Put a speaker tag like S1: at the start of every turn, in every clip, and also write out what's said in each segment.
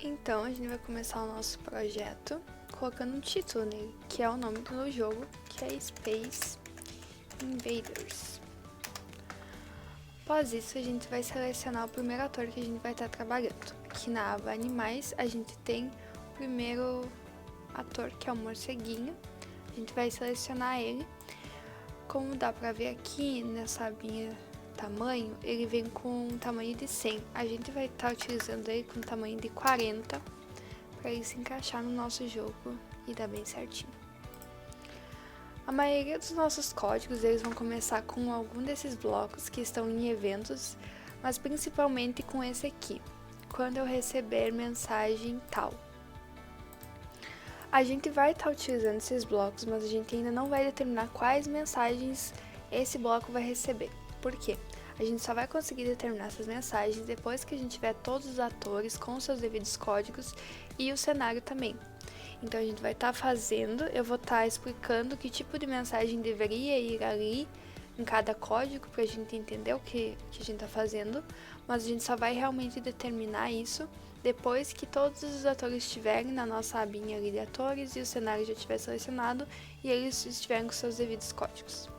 S1: Então, a gente vai começar o nosso projeto colocando um título nele, que é o nome do jogo, que é Space Invaders. Após isso, a gente vai selecionar o primeiro ator que a gente vai estar trabalhando. Aqui na aba Animais, a gente tem o primeiro ator, que é o morceguinho. A gente vai selecionar ele. Como dá pra ver aqui nessa abinha tamanho, ele vem com um tamanho de 100. A gente vai estar utilizando ele com um tamanho de 40 para ele se encaixar no nosso jogo e dar bem certinho. A maioria dos nossos códigos eles vão começar com algum desses blocos que estão em eventos, mas principalmente com esse aqui, quando eu receber mensagem tal. A gente vai estar utilizando esses blocos, mas a gente ainda não vai determinar quais mensagens esse bloco vai receber. Por quê? A gente só vai conseguir determinar essas mensagens depois que a gente tiver todos os atores com seus devidos códigos e o cenário também. Então a gente vai estar fazendo, eu vou estar explicando que tipo de mensagem deveria ir ali em cada código para a gente entender o que a gente está fazendo, mas a gente só vai realmente determinar isso depois que todos os atores estiverem na nossa abinha ali de atores e o cenário já estiver selecionado e eles estiverem com seus devidos códigos.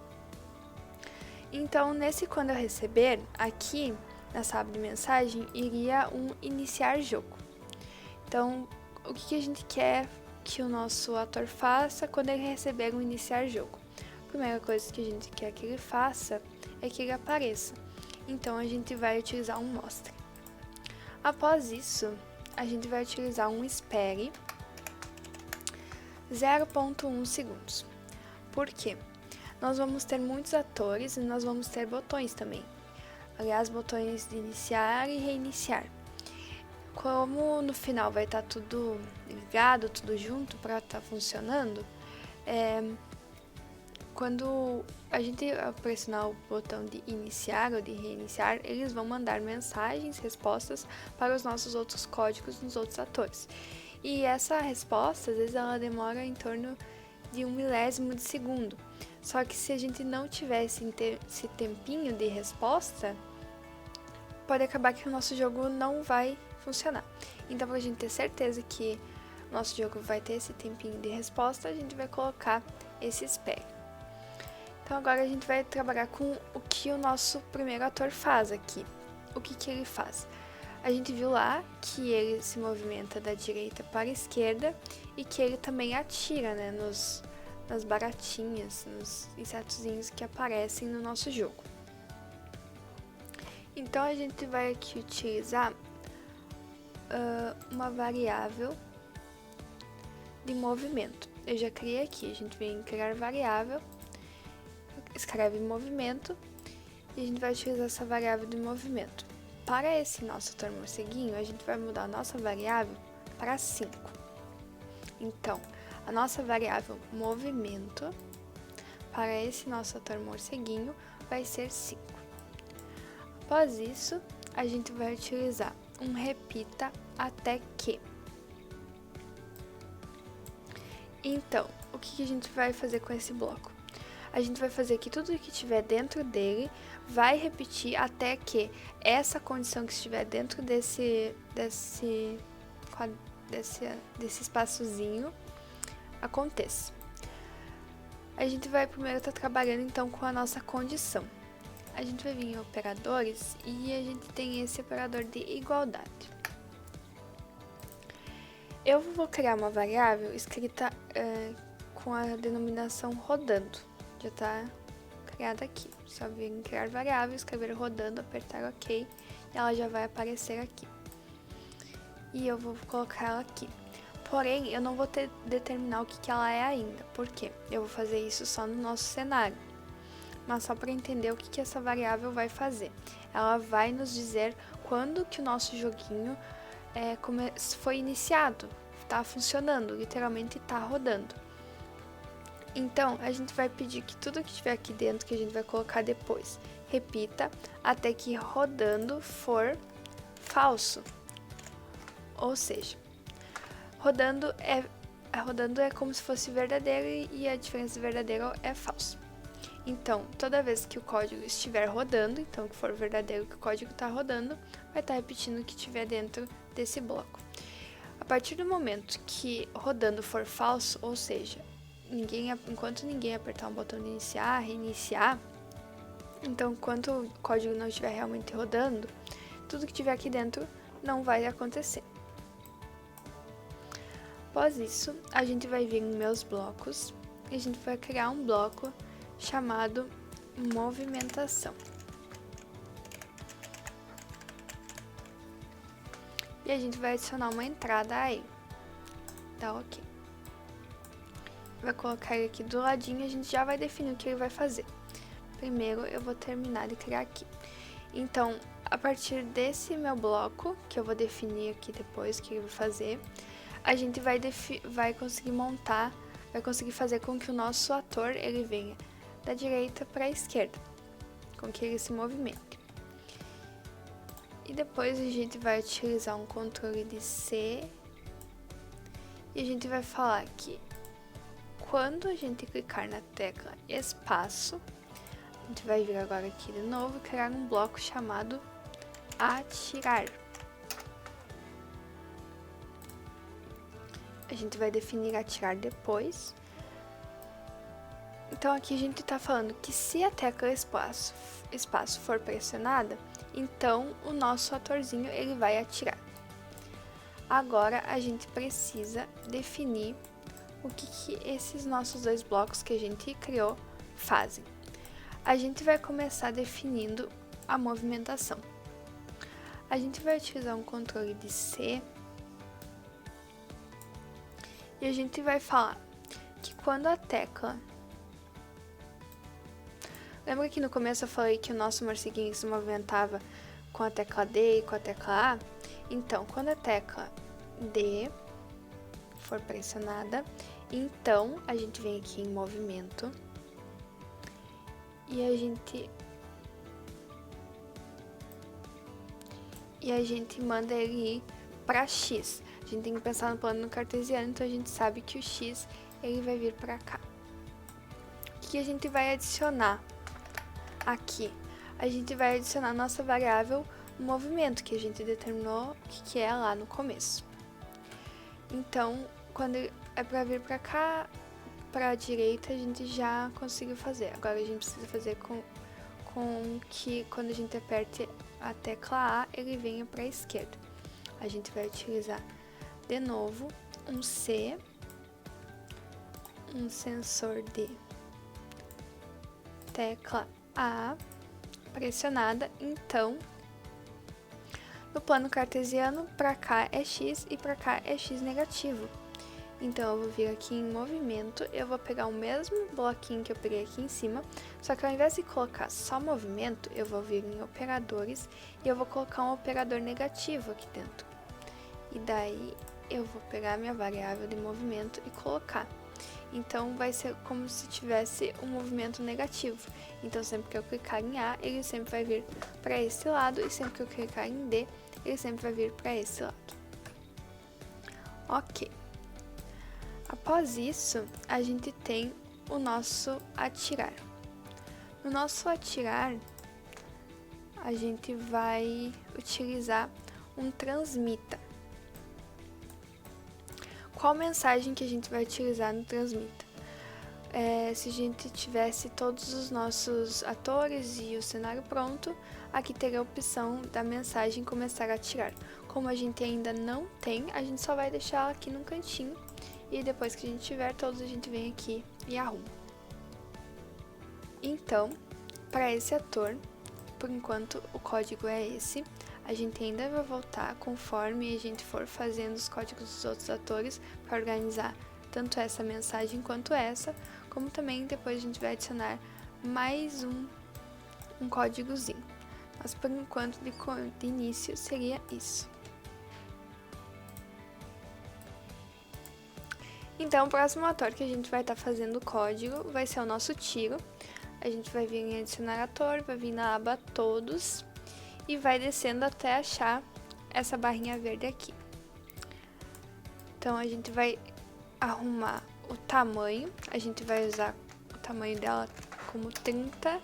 S1: Então, quando eu receber, aqui nessa aba de mensagem, iria um iniciar jogo. Então, o que a gente quer que o nosso ator faça quando ele receber um iniciar jogo? A primeira coisa que a gente quer que ele faça é que ele apareça. Então, a gente vai utilizar um mostra. Após isso, a gente vai utilizar um espere 0.1 segundos. Por quê? Nós vamos ter muitos atores e nós vamos ter botões também. Aliás, botões de iniciar e reiniciar. Como no final vai estar tudo ligado, tudo junto para estar funcionando, quando a gente pressionar o botão de iniciar ou de reiniciar, eles vão mandar mensagens, respostas para os nossos outros códigos nos outros atores. E essa resposta, às vezes, ela demora em torno de 1 milésimo de segundo. Só que se a gente não tiver esse tempinho de resposta, pode acabar que o nosso jogo não vai funcionar. Então, para a gente ter certeza que o nosso jogo vai ter esse tempinho de resposta, a gente vai colocar esse espere. Então, agora a gente vai trabalhar com o que o nosso primeiro ator faz aqui. O que ele faz? A gente viu lá que ele se movimenta da direita para a esquerda e que ele também atira, né, nas baratinhas, nos insetozinhos que aparecem no nosso jogo. Então a gente vai aqui utilizar uma variável de movimento. Eu já criei aqui, a gente vem criar variável, escreve movimento e a gente vai utilizar essa variável de movimento. Para esse nosso ator morceguinho, a gente vai mudar a nossa variável para 5. Então, a nossa variável movimento para esse nosso ator morceguinho vai ser 5. Após isso, a gente vai utilizar um repita até que. Então, o que a gente vai fazer com esse bloco? A gente vai fazer que tudo que estiver dentro dele vai repetir até que essa condição que estiver dentro desse espaçozinho aconteça. A gente vai primeiro estar trabalhando então com a nossa condição. A gente vai vir em operadores e a gente tem esse operador de igualdade. Eu vou criar uma variável escrita com a denominação rodando. Já está criada aqui. Só vir em criar variável, escrever rodando, apertar OK e ela já vai aparecer aqui. E eu vou colocar ela aqui. Porém, eu não vou determinar o que ela é ainda. Por quê? Eu vou fazer isso só no nosso cenário. Mas só para entender o que essa variável vai fazer. Ela vai nos dizer quando que o nosso joguinho foi iniciado, está funcionando, literalmente está rodando. Então, a gente vai pedir que tudo que estiver aqui dentro, que a gente vai colocar depois, repita até que rodando for falso. Ou seja, rodando é como se fosse verdadeiro e a diferença de verdadeiro é falso. Então, toda vez que o código estiver rodando, então que for verdadeiro que o código está rodando, vai estar repetindo o que estiver dentro desse bloco. A partir do momento que rodando for falso, ou seja, enquanto ninguém apertar o botão de iniciar, reiniciar, então enquanto o código não estiver realmente rodando, tudo que tiver aqui dentro não vai acontecer. Após isso, a gente vai vir em meus blocos e a gente vai criar um bloco chamado movimentação. E a gente vai adicionar uma entrada aí. Tá ok. Vai colocar ele aqui do ladinho e a gente já vai definir o que ele vai fazer. Primeiro eu vou terminar de criar aqui. Então, a partir desse meu bloco, que eu vou definir aqui depois o que ele vai fazer, a gente vai conseguir montar, vai conseguir fazer com que o nosso ator ele venha da direita para a esquerda, com que ele se movimente. E depois a gente vai utilizar um controle de C e a gente vai falar que quando a gente clicar na tecla espaço, a gente vai vir agora aqui de novo e criar um bloco chamado atirar. A gente vai definir atirar depois. Então aqui a gente está falando que se a tecla espaço for pressionada, então o nosso atorzinho ele vai atirar. Agora a gente precisa definir o que esses nossos dois blocos que a gente criou fazem. A gente vai começar definindo a movimentação. A gente vai utilizar um controle de C e a gente vai falar que quando a tecla... Lembra que no começo eu falei que o nosso morceguinho se movimentava com a tecla D e com a tecla A? Então, quando a tecla D for pressionada, então a gente vem aqui em movimento e a gente manda ele ir para X. A gente tem que pensar no plano cartesiano, então a gente sabe que o X ele vai vir para cá. O que a gente vai adicionar aqui? A gente vai adicionar a nossa variável movimento, que a gente determinou que é lá no começo. Então, quando é para vir para cá, para a direita, a gente já conseguiu fazer. Agora a gente precisa fazer com que quando a gente aperte a tecla A, ele venha para a esquerda. A gente vai utilizar de novo um C, um sensor de tecla A pressionada. Então, no plano cartesiano, para cá é X e para cá é X negativo. Então, eu vou vir aqui em movimento, eu vou pegar o mesmo bloquinho que eu peguei aqui em cima, só que ao invés de colocar só movimento, eu vou vir em operadores e eu vou colocar um operador negativo aqui dentro. E daí, eu vou pegar a minha variável de movimento e colocar. Então, vai ser como se tivesse um movimento negativo. Então, sempre que eu clicar em A, ele sempre vai vir para esse lado, e sempre que eu clicar em D, ele sempre vai vir para esse lado. Ok. Após isso, a gente tem o nosso atirar. No nosso atirar, a gente vai utilizar um transmita. Qual mensagem que a gente vai utilizar no transmita? Se a gente tivesse todos os nossos atores e o cenário pronto, aqui teria a opção da mensagem começar a atirar. Como a gente ainda não tem, a gente só vai deixar ela aqui no cantinho. E depois que a gente tiver todos, a gente vem aqui e arruma. Então, para esse ator, por enquanto o código é esse. A gente ainda vai voltar conforme a gente for fazendo os códigos dos outros atores para organizar tanto essa mensagem quanto essa, como também depois a gente vai adicionar mais um códigozinho. Mas por enquanto, de início, seria isso. Então, o próximo ator que a gente vai estar fazendo o código vai ser o nosso tiro. A gente vai vir em adicionar ator, vai vir na aba todos e vai descendo até achar essa barrinha verde aqui. Então, a gente vai arrumar o tamanho, a gente vai usar o tamanho dela como 30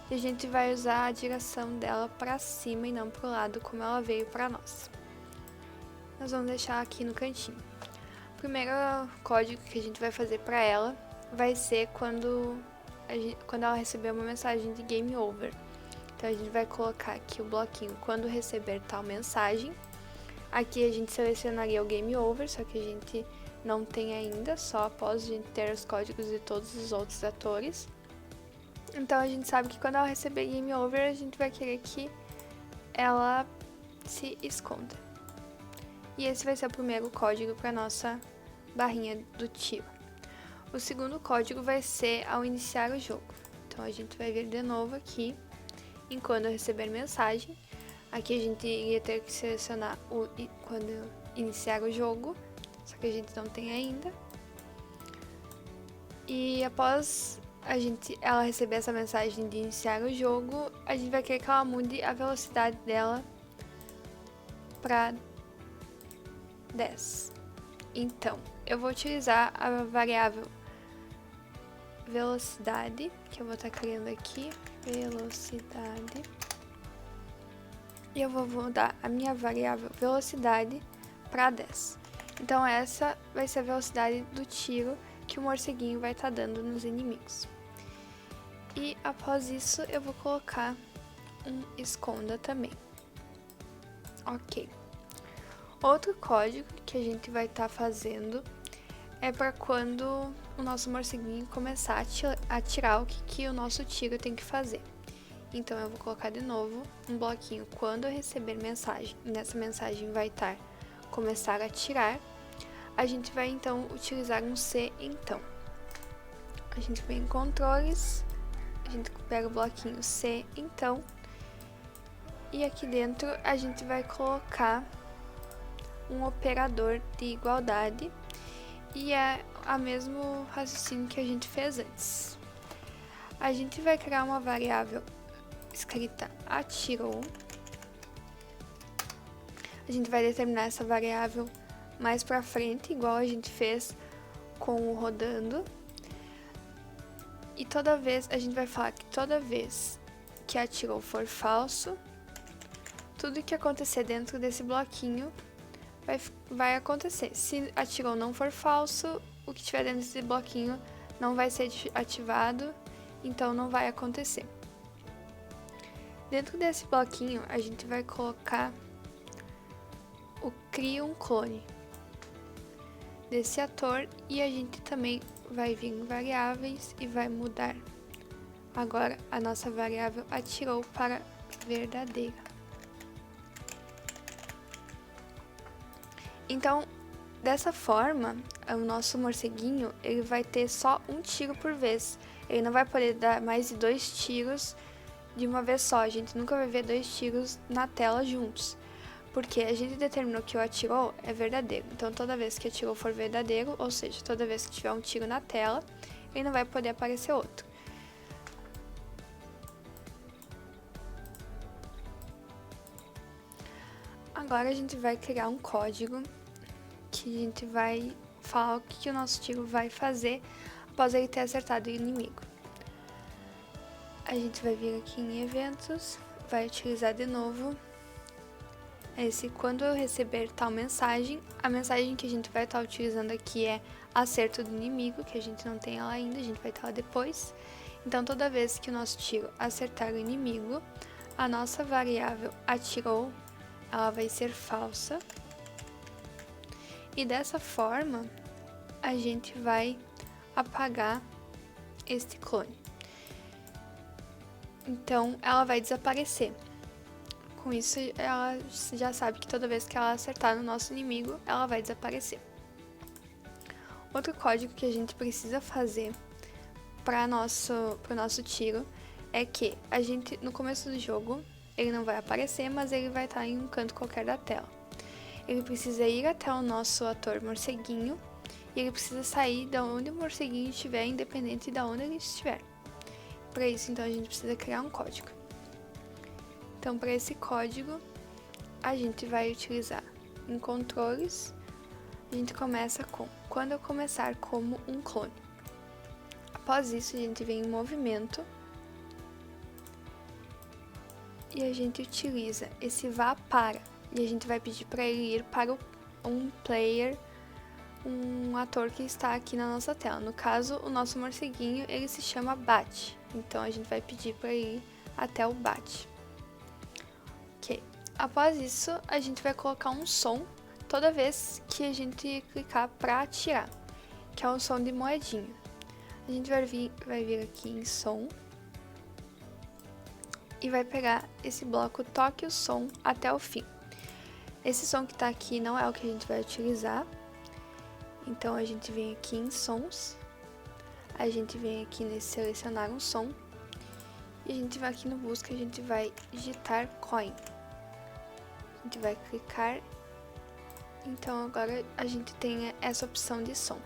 S1: e a gente vai usar a direção dela para cima e não para o lado como ela veio para nós. nós vamos deixar aqui no cantinho. O primeiro código que a gente vai fazer para ela vai ser quando ela receber uma mensagem de Game Over. Então a gente vai colocar aqui o bloquinho quando receber tal mensagem. Aqui a gente selecionaria o Game Over, só que a gente não tem ainda, só após a gente ter os códigos de todos os outros atores. Então a gente sabe que quando ela receber Game Over, a gente vai querer que ela se esconda. E esse vai ser o primeiro código para nossa barrinha do tiro. O segundo código vai ser ao iniciar o jogo. Então a gente vai vir de novo aqui em quando receber mensagem. Aqui a gente iria ter que selecionar o quando iniciar o jogo, só que a gente não tem ainda. E após ela receber essa mensagem de iniciar o jogo, a gente vai querer que ela mude a velocidade dela para 10. Então, eu vou utilizar a variável velocidade, que eu vou estar criando aqui, velocidade. E eu vou mudar a minha variável velocidade para 10. Então essa vai ser a velocidade do tiro que o morceguinho vai estar dando nos inimigos. E após isso eu vou colocar um esconda também. Ok. Outro código que a gente vai estar fazendo é para quando o nosso morceguinho começar a atirar, o que o nosso tiro tem que fazer. Então eu vou colocar de novo um bloquinho quando eu receber mensagem. Nessa mensagem vai estar começar a atirar. A gente vai então utilizar um C então. A gente vem em controles, a gente pega o bloquinho C então. E aqui dentro a gente vai colocar um operador de igualdade. E é o mesmo raciocínio que a gente fez antes. A gente vai criar uma variável escrita atirou. A gente vai determinar essa variável mais pra frente, igual a gente fez com o rodando. E toda vez, a gente vai falar que toda vez que atirou for falso, tudo que acontecer dentro desse bloquinho vai acontecer. Se atirou não for falso, o que tiver dentro desse bloquinho não vai ser ativado, então não vai acontecer. Dentro desse bloquinho, a gente vai colocar o cria um clone desse ator e a gente também vai vir em variáveis e vai mudar agora a nossa variável atirou para verdadeira. Então, dessa forma, o nosso morceguinho ele vai ter só um tiro por vez. Ele não vai poder dar mais de 2 tiros de uma vez só. A gente nunca vai ver 2 tiros na tela juntos, porque a gente determinou que o atirou é verdadeiro. Então toda vez que atirou for verdadeiro, ou seja, toda vez que tiver um tiro na tela, ele não vai poder aparecer outro. Agora a gente vai criar um código que a gente vai falar o que o nosso tiro vai fazer após ele ter acertado o inimigo. A gente vai vir aqui em eventos, vai utilizar de novo esse quando eu receber tal mensagem. A mensagem que a gente vai estar utilizando aqui é acerto do inimigo, que a gente não tem ela ainda, a gente vai ter ela depois. Então toda vez que o nosso tiro acertar o inimigo, a nossa variável atirou, ela vai ser falsa. E dessa forma, a gente vai apagar este clone. Então, ela vai desaparecer. Com isso, ela já sabe que toda vez que ela acertar no nosso inimigo, ela vai desaparecer. Outro código que a gente precisa fazer para o nosso tiro é que a gente, no começo do jogo, ele não vai aparecer, mas ele vai estar em um canto qualquer da tela. Ele precisa ir até o nosso ator morceguinho e ele precisa sair de onde o morceguinho estiver, independente de onde ele estiver. Para isso, então, a gente precisa criar um código. Então, para esse código, a gente vai utilizar em controles, a gente começa com quando eu começar como um clone. Após isso, a gente vem em movimento e a gente utiliza esse vá para, e a gente vai pedir para ele ir para um player, um ator que está aqui na nossa tela. No caso, o nosso morceguinho, ele se chama Bat. Então, a gente vai pedir para ir até o Bat. Ok. Após isso, a gente vai colocar um som toda vez que a gente clicar para atirar, que é um som de moedinha. A gente vai vir aqui em som e vai pegar esse bloco toque o som até o fim. Esse som que está aqui não é o que a gente vai utilizar, então a gente vem aqui em sons, a gente vem aqui nesse selecionar um som e a gente vai aqui no busca, a gente vai digitar coin. A gente vai clicar, então agora a gente tem essa opção de som.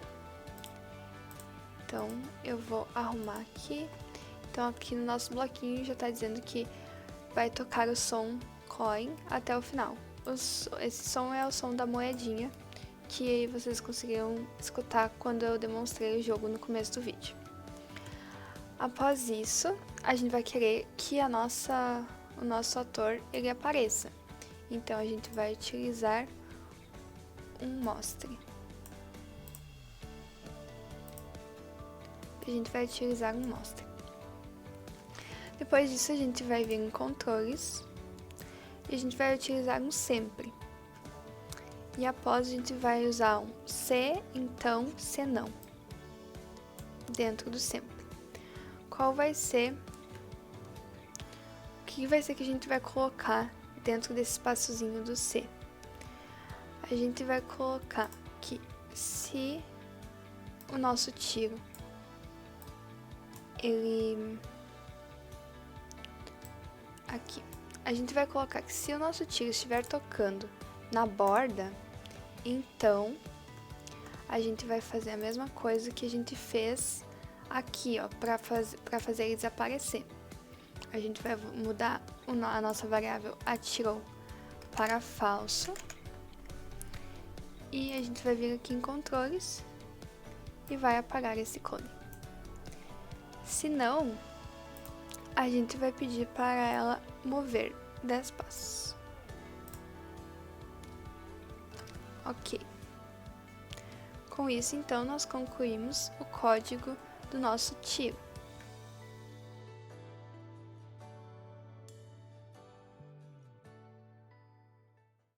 S1: Então eu vou arrumar aqui. Então aqui no nosso bloquinho já está dizendo que vai tocar o som coin até o final. Esse som é o som da moedinha, que vocês conseguiram escutar quando eu demonstrei o jogo no começo do vídeo. Após isso, a gente vai querer que o nosso ator ele apareça. Então a gente vai utilizar um mostre. A gente vai utilizar um mostre. Depois disso, a gente vai vir em controles e a gente vai utilizar um sempre. E após, a gente vai usar um se, então, se não, dentro do sempre. Qual vai ser, o que vai ser que a gente vai colocar dentro desse espaçozinho do se? A gente vai colocar que se o nosso tiro, aqui, a gente vai colocar que se o nosso tiro estiver tocando na borda, então a gente vai fazer a mesma coisa que a gente fez aqui, ó, para fazer ele desaparecer. A gente vai mudar a nossa variável atirou para falso e a gente vai vir aqui em controles e vai apagar esse cone. Se não, a gente vai pedir para ela mover 10 passos. Ok. Com isso, então, nós concluímos o código do nosso tiro.